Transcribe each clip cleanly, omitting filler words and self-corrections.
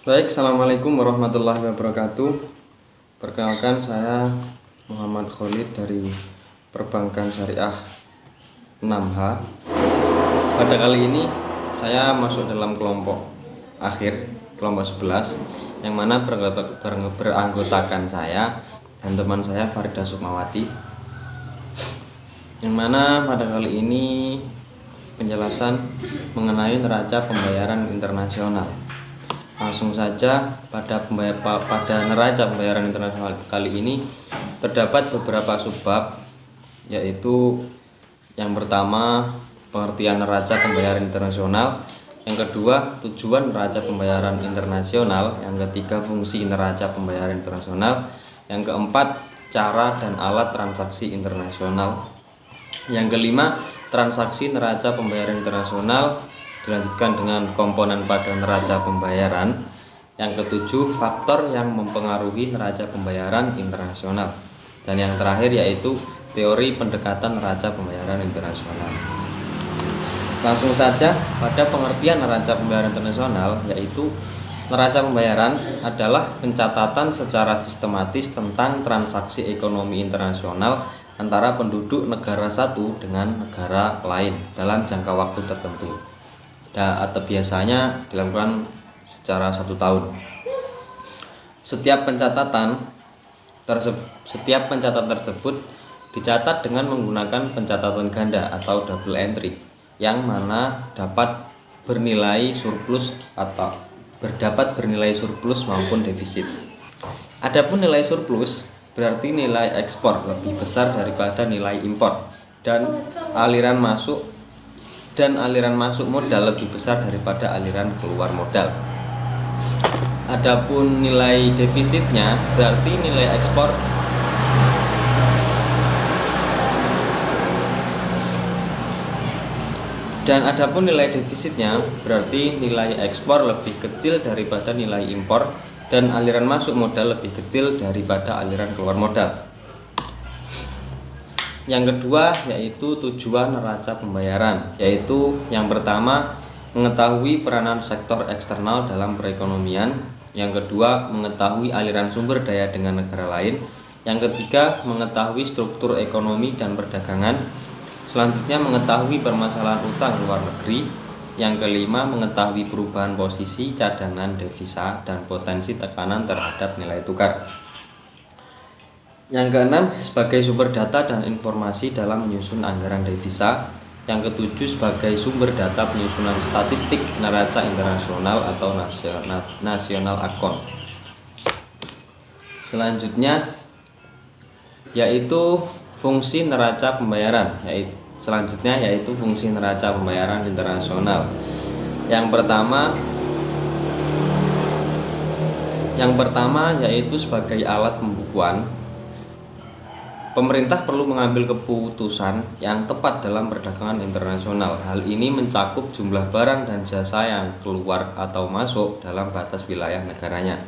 Baik, Assalamualaikum warahmatullahi wabarakatuh. Perkenalkan, saya Muhammad Khalid dari Perbankan Syariah 6H. Pada kali ini saya masuk dalam kelompok akhir, kelompok 11, yang mana beranggotakan saya dan teman saya Farida Sukmawati. Yang mana pada kali ini penjelasan mengenai neraca pembayaran internasional. Langsung saja, pada neraca pembayaran internasional kali ini terdapat beberapa subbab, yaitu yang pertama pengertian neraca pembayaran internasional, yang kedua tujuan neraca pembayaran internasional, yang ketiga fungsi neraca pembayaran internasional, yang keempat cara dan alat transaksi internasional, yang kelima transaksi neraca pembayaran internasional, dilanjutkan dengan komponen pada neraca pembayaran. Yang ketujuh, faktor yang mempengaruhi neraca pembayaran internasional. Dan yang terakhir yaitu teori pendekatan neraca pembayaran internasional. Langsung saja pada pengertian neraca pembayaran internasional, yaitu neraca pembayaran adalah pencatatan secara sistematis tentang transaksi ekonomi internasional antara penduduk negara satu dengan negara lain dalam jangka waktu tertentu, atau biasanya dilakukan secara 1 tahun. Setiap pencatatan tersebut dicatat dengan menggunakan pencatatan ganda atau double entry, yang mana dapat bernilai surplus atau bernilai surplus maupun defisit. Adapun nilai surplus berarti nilai ekspor lebih besar daripada nilai impor dan aliran masuk modal lebih besar daripada aliran keluar modal. Adapun nilai defisitnya berarti nilai ekspor lebih kecil daripada nilai impor dan aliran masuk modal lebih kecil daripada aliran keluar modal. Yang kedua yaitu tujuan neraca pembayaran, yaitu yang pertama mengetahui peranan sektor eksternal dalam perekonomian, yang kedua mengetahui aliran sumber daya dengan negara lain, yang ketiga mengetahui struktur ekonomi dan perdagangan, selanjutnya mengetahui permasalahan utang luar negeri, yang kelima mengetahui perubahan posisi cadangan devisa dan potensi tekanan terhadap nilai tukar. Yang keenam sebagai sumber data dan informasi dalam menyusun anggaran devisa. Yang ketujuh sebagai sumber data penyusunan statistik neraca internasional atau national account. Selanjutnya yaitu fungsi neraca pembayaran, yaitu fungsi neraca pembayaran internasional. Yang pertama yaitu sebagai alat pembukuan. Pemerintah perlu mengambil keputusan yang tepat dalam perdagangan internasional. Hal ini mencakup jumlah barang dan jasa yang keluar atau masuk dalam batas wilayah negaranya,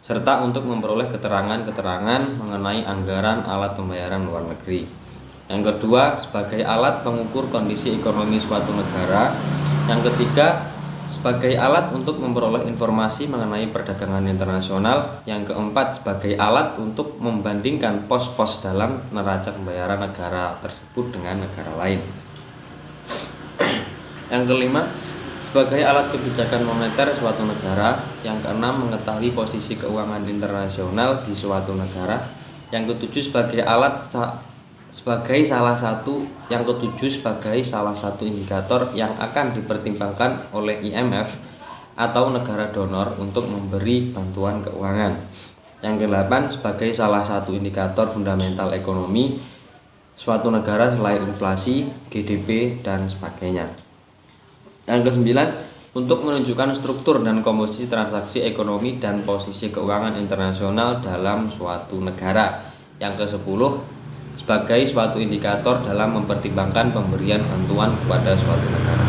serta untuk memperoleh keterangan-keterangan mengenai anggaran alat pembayaran luar negeri. Yang kedua, sebagai alat pengukur kondisi ekonomi suatu negara. Yang ketiga, sebagai alat untuk memperoleh informasi mengenai perdagangan internasional. Yang keempat, sebagai alat untuk membandingkan pos-pos dalam neraca pembayaran negara tersebut dengan negara lain. Yang kelima, sebagai alat kebijakan moneter suatu negara. Yang keenam, mengetahui posisi keuangan internasional di suatu negara. Yang ketujuh, sebagai salah satu indikator yang akan dipertimbangkan oleh IMF atau negara donor untuk memberi bantuan keuangan. Yang kedelapan, sebagai salah satu indikator fundamental ekonomi suatu negara selain inflasi, GDP, dan sebagainya. Yang kesembilan, untuk menunjukkan struktur dan komposisi transaksi ekonomi dan posisi keuangan internasional dalam suatu negara. Yang kesepuluh, sebagai suatu indikator dalam mempertimbangkan pemberian bantuan kepada suatu negara.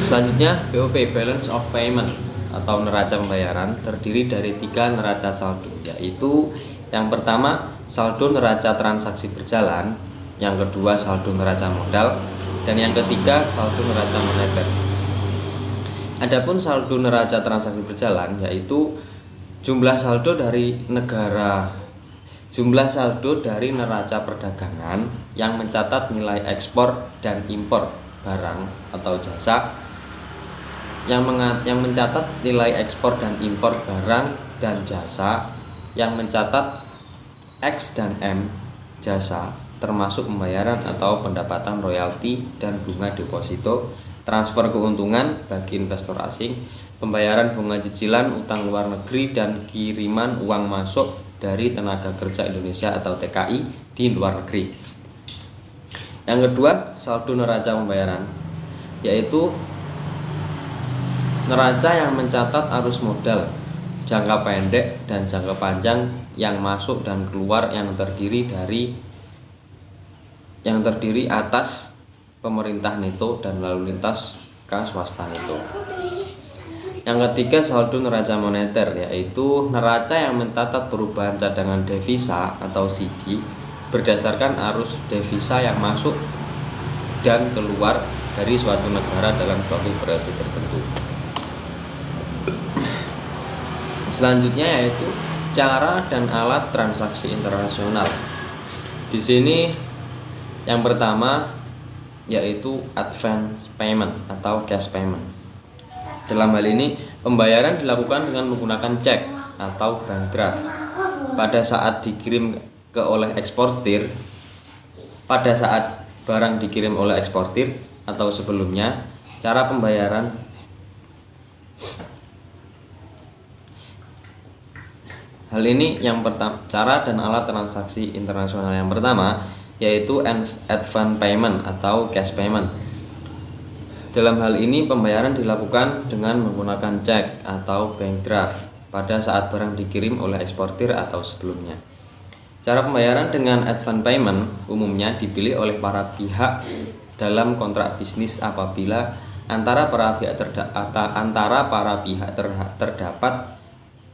Selanjutnya, BOP Balance of Payment atau neraca pembayaran terdiri dari 3 neraca saldo, yaitu yang pertama saldo neraca transaksi berjalan, yang kedua saldo neraca modal, dan yang ketiga saldo neraca moneter. Adapun saldo neraca transaksi berjalan yaitu jumlah saldo dari neraca perdagangan yang mencatat nilai ekspor dan impor barang atau jasa, yang mencatat nilai ekspor dan impor barang dan jasa, yang mencatat X dan M jasa, termasuk pembayaran atau pendapatan royalti dan bunga deposito, transfer keuntungan bagi investor asing, pembayaran bunga cicilan utang luar negeri, dan kiriman uang masuk dari tenaga kerja Indonesia atau TKI di luar negeri. Yang kedua, saldo neraca pembayaran, yaitu neraca yang mencatat arus modal jangka pendek dan jangka panjang yang masuk dan keluar yang terdiri atas pemerintah neto dan lalu lintas ke swasta neto. Yang ketiga, saldo neraca moneter, yaitu neraca yang mencatat perubahan cadangan devisa atau CD berdasarkan arus devisa yang masuk dan keluar dari suatu negara dalam suatu periode tertentu. Selanjutnya yaitu cara dan alat transaksi internasional. Di sini yang pertama yaitu advance payment atau cash payment. Dalam hal ini pembayaran dilakukan dengan menggunakan cek atau bank draft pada saat barang dikirim oleh eksportir atau sebelumnya. Cara pembayaran hal ini yang pertama, cara dan alat transaksi internasional yang pertama yaitu advance payment atau cash payment. Dalam hal ini pembayaran dilakukan dengan menggunakan cek atau bank draft pada saat barang dikirim oleh eksportir atau sebelumnya. Cara pembayaran dengan advance payment umumnya dipilih oleh para pihak dalam kontrak bisnis apabila antara para pihak terdapat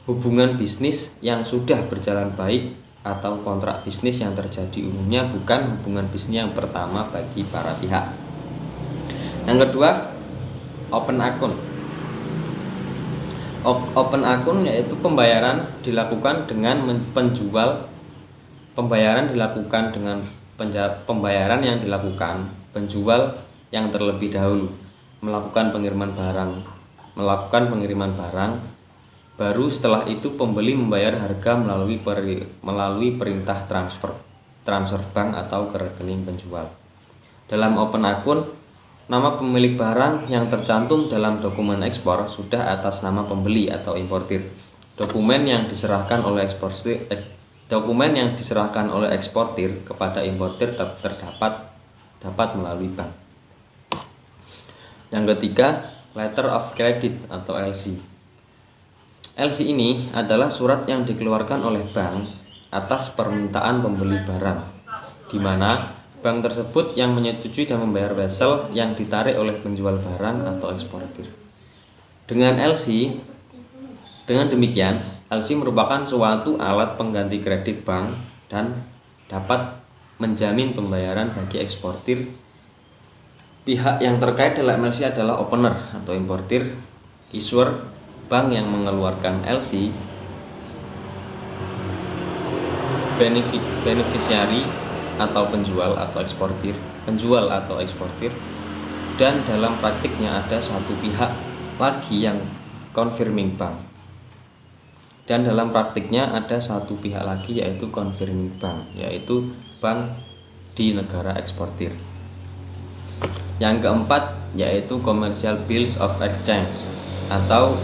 hubungan bisnis yang sudah berjalan baik atau kontrak bisnis yang terjadi umumnya bukan hubungan bisnis yang pertama bagi para pihak. Yang kedua, open account. Open account yaitu pembayaran dilakukan dengan pembayaran yang dilakukan penjual yang terlebih dahulu melakukan pengiriman barang, baru setelah itu pembeli membayar harga melalui perintah transfer bank atau ke rekening penjual. Dalam open account, nama pemilik barang yang tercantum dalam dokumen ekspor sudah atas nama pembeli atau importir. Dokumen yang diserahkan oleh eksportir kepada importir dapat melalui bank. Yang ketiga, letter of credit atau LC. LC ini adalah surat yang dikeluarkan oleh bank atas permintaan pembeli barang, di mana bank tersebut yang menyetujui dan membayar wesel yang ditarik oleh penjual barang atau eksportir. Dengan demikian, LC merupakan suatu alat pengganti kredit bank dan dapat menjamin pembayaran bagi eksportir. Pihak yang terkait dalam LC adalah opener atau importir, issuer, bank yang mengeluarkan LC, beneficiary atau penjual atau eksportir, dan dalam praktiknya ada satu pihak lagi yang confirming bank. Yaitu confirming bank, yaitu bank di negara eksportir. Yang keempat yaitu commercial bills of exchange atau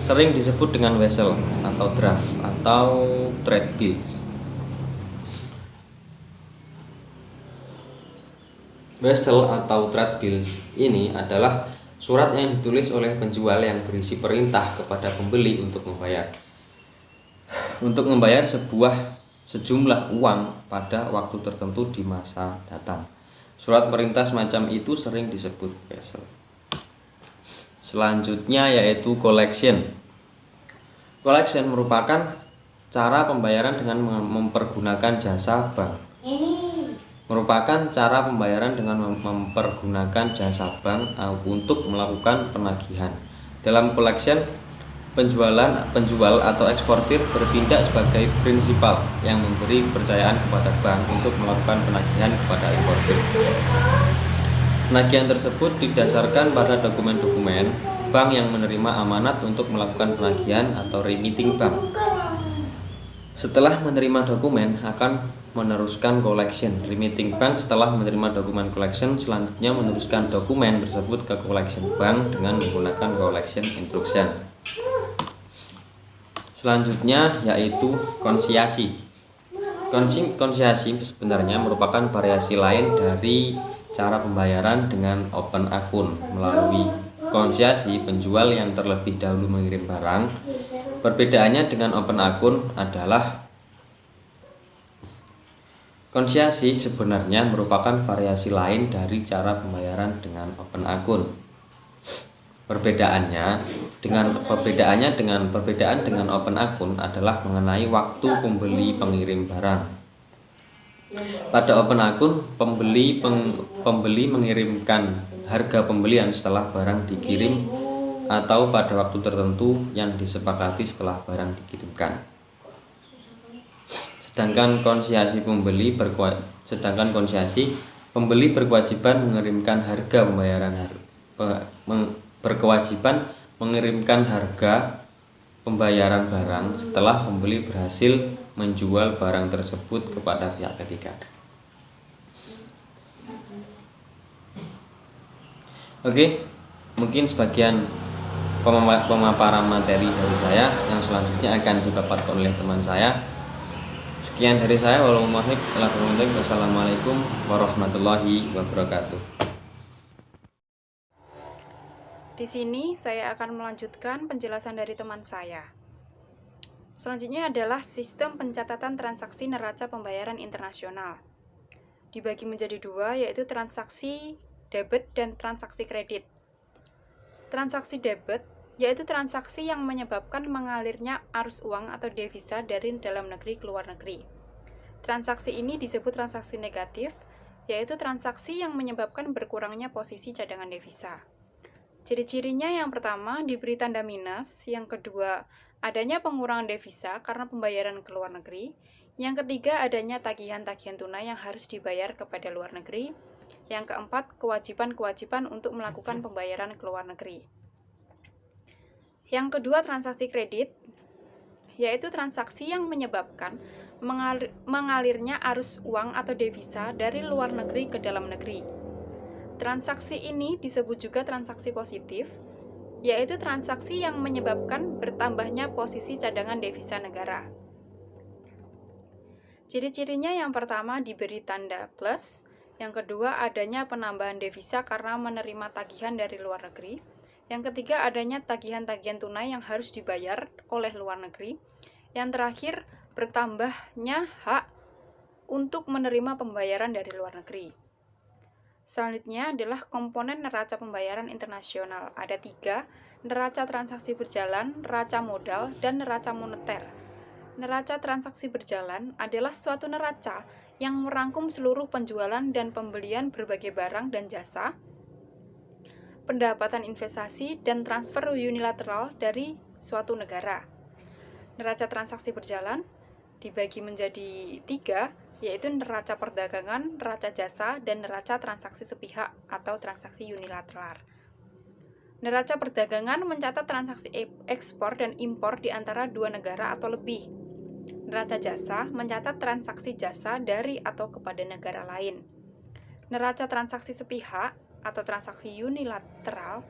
sering disebut dengan wesel atau draft atau trade bills. Wesel atau trade bills ini adalah surat yang ditulis oleh penjual yang berisi perintah kepada pembeli untuk membayar sejumlah uang pada waktu tertentu di masa datang. Surat perintah semacam itu sering disebut wesel. Selanjutnya yaitu collection. Collection merupakan cara pembayaran dengan mempergunakan jasa bank. merupakan cara pembayaran dengan mempergunakan jasa bank untuk melakukan penagihan. Dalam collection, penjual atau eksportir bertindak sebagai prinsipal yang memberi kepercayaan kepada bank untuk melakukan penagihan kepada importir. Penagihan tersebut didasarkan pada dokumen-dokumen bank yang menerima amanat untuk melakukan penagihan atau remitting bank. Setelah menerima dokumen akan meneruskan collection. Remitting bank setelah menerima dokumen collection selanjutnya meneruskan dokumen tersebut ke collection bank dengan menggunakan collection instruction. Selanjutnya yaitu konsiasi. Konsiasi sebenarnya merupakan variasi lain dari cara pembayaran dengan open akun. Melalui konsiasi, penjual yang terlebih dahulu mengirim barang. Perbedaannya dengan open akun adalah konsiasi sebenarnya merupakan variasi lain dari cara pembayaran dengan open akun. Perbedaan dengan open akun adalah mengenai waktu pembeli pengirim barang. Pada open akun, pembeli mengirimkan harga pembelian setelah barang dikirim atau pada waktu tertentu yang disepakati setelah barang dikirimkan. Sedangkan konsiasi pembeli berkewajiban mengirimkan harga pembayaran barang setelah pembeli berhasil menjual barang tersebut kepada pihak ketiga. Oke, mungkin sebagian pemaparan materi dari saya yang selanjutnya akan dipaparkan oleh teman saya. Sekian dari saya. Wassalamualaikum warahmatullahi wabarakatuh. Di sini saya akan melanjutkan penjelasan dari teman saya. Selanjutnya adalah sistem pencatatan transaksi neraca pembayaran internasional. Dibagi menjadi dua, yaitu transaksi debit dan transaksi kredit. Transaksi debit yaitu transaksi yang menyebabkan mengalirnya arus uang atau devisa dari dalam negeri ke luar negeri. Transaksi ini disebut transaksi negatif, yaitu transaksi yang menyebabkan berkurangnya posisi cadangan devisa. Ciri-cirinya yang pertama diberi tanda minus, yang kedua adanya pengurangan devisa karena pembayaran ke luar negeri, yang ketiga adanya tagihan-tagihan tunai yang harus dibayar kepada luar negeri, yang keempat kewajiban-kewajiban untuk melakukan pembayaran ke luar negeri. Yang kedua, transaksi kredit, yaitu transaksi yang menyebabkan mengalirnya arus uang atau devisa dari luar negeri ke dalam negeri. Transaksi ini disebut juga transaksi positif, yaitu transaksi yang menyebabkan bertambahnya posisi cadangan devisa negara. Ciri-cirinya yang pertama diberi tanda plus, yang kedua adanya penambahan devisa karena menerima tagihan dari luar negeri, yang ketiga adanya tagihan-tagihan tunai yang harus dibayar oleh luar negeri, yang terakhir bertambahnya hak untuk menerima pembayaran dari luar negeri. Selanjutnya adalah komponen neraca pembayaran internasional. Ada 3, neraca transaksi berjalan, neraca modal, dan neraca moneter. Neraca transaksi berjalan adalah suatu neraca yang merangkum seluruh penjualan dan pembelian berbagai barang dan jasa, pendapatan investasi, dan transfer unilateral dari suatu negara. Neraca transaksi berjalan dibagi menjadi 3, yaitu neraca perdagangan, neraca jasa, dan neraca transaksi sepihak atau transaksi unilateral. Neraca perdagangan mencatat transaksi ekspor dan impor di antara dua negara atau lebih. Neraca jasa mencatat transaksi jasa dari atau kepada negara lain. Neraca transaksi sepihak atau transaksi unilateral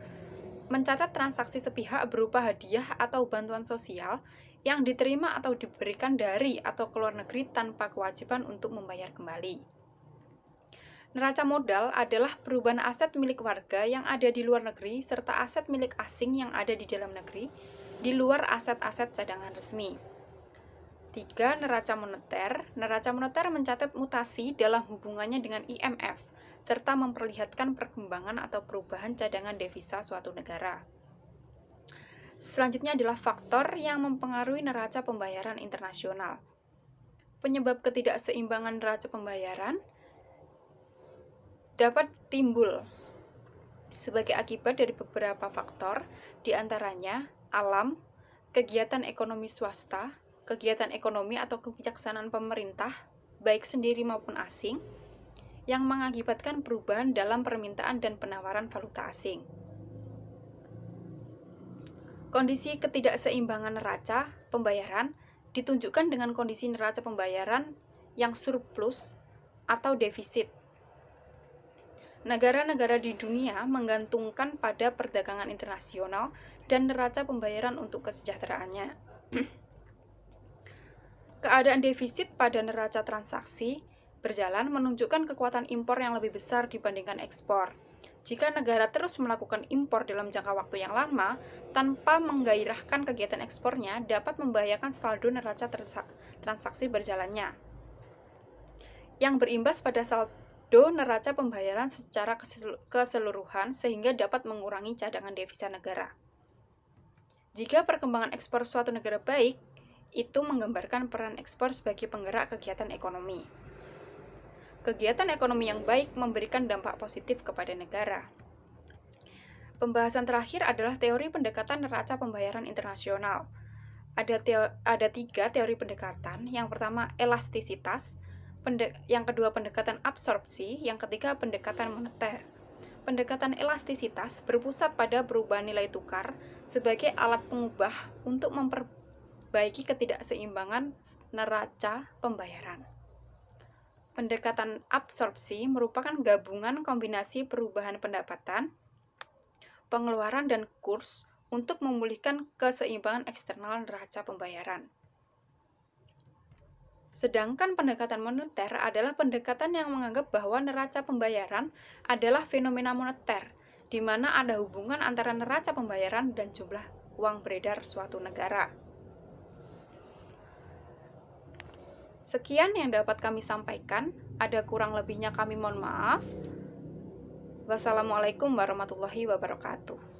mencatat transaksi sepihak berupa hadiah atau bantuan sosial yang diterima atau diberikan dari atau ke luar negeri tanpa kewajiban untuk membayar kembali. Neraca modal adalah perubahan aset milik warga yang ada di luar negeri serta aset milik asing yang ada di dalam negeri di luar aset-aset cadangan resmi. 3. Neraca moneter. Neraca moneter mencatat mutasi dalam hubungannya dengan IMF serta memperlihatkan perkembangan atau perubahan cadangan devisa suatu negara. Selanjutnya adalah faktor yang mempengaruhi neraca pembayaran internasional. Penyebab ketidakseimbangan neraca pembayaran dapat timbul sebagai akibat dari beberapa faktor, diantaranya alam, kegiatan ekonomi swasta, kegiatan ekonomi atau kebijaksanaan pemerintah, baik sendiri maupun asing, yang mengakibatkan perubahan dalam permintaan dan penawaran valuta asing. Kondisi ketidakseimbangan neraca pembayaran ditunjukkan dengan kondisi neraca pembayaran yang surplus atau defisit. Negara-negara di dunia menggantungkan pada perdagangan internasional dan neraca pembayaran untuk kesejahteraannya. Keadaan defisit pada neraca transaksi berjalan menunjukkan kekuatan impor yang lebih besar dibandingkan ekspor. Jika negara terus melakukan impor dalam jangka waktu yang lama, tanpa menggairahkan kegiatan ekspornya, dapat membahayakan saldo neraca transaksi berjalannya, yang berimbas pada saldo neraca pembayaran secara keseluruhan sehingga dapat mengurangi cadangan devisa negara. Jika perkembangan ekspor suatu negara baik, itu menggambarkan peran ekspor sebagai penggerak kegiatan ekonomi. Kegiatan ekonomi yang baik memberikan dampak positif kepada negara. Pembahasan terakhir adalah teori pendekatan neraca pembayaran internasional. Ada 3 teori pendekatan. Yang pertama, elastisitas. Yang kedua, pendekatan absorpsi. Yang ketiga, pendekatan moneter. Pendekatan elastisitas berpusat pada perubahan nilai tukar sebagai alat pengubah untuk memperbaiki ketidakseimbangan neraca pembayaran. Pendekatan absorpsi merupakan gabungan kombinasi perubahan pendapatan, pengeluaran, dan kurs untuk memulihkan keseimbangan eksternal neraca pembayaran. Sedangkan pendekatan moneter adalah pendekatan yang menganggap bahwa neraca pembayaran adalah fenomena moneter, di mana ada hubungan antara neraca pembayaran dan jumlah uang beredar suatu negara. Sekian yang dapat kami sampaikan. Ada kurang lebihnya kami mohon maaf. Wassalamualaikum warahmatullahi wabarakatuh.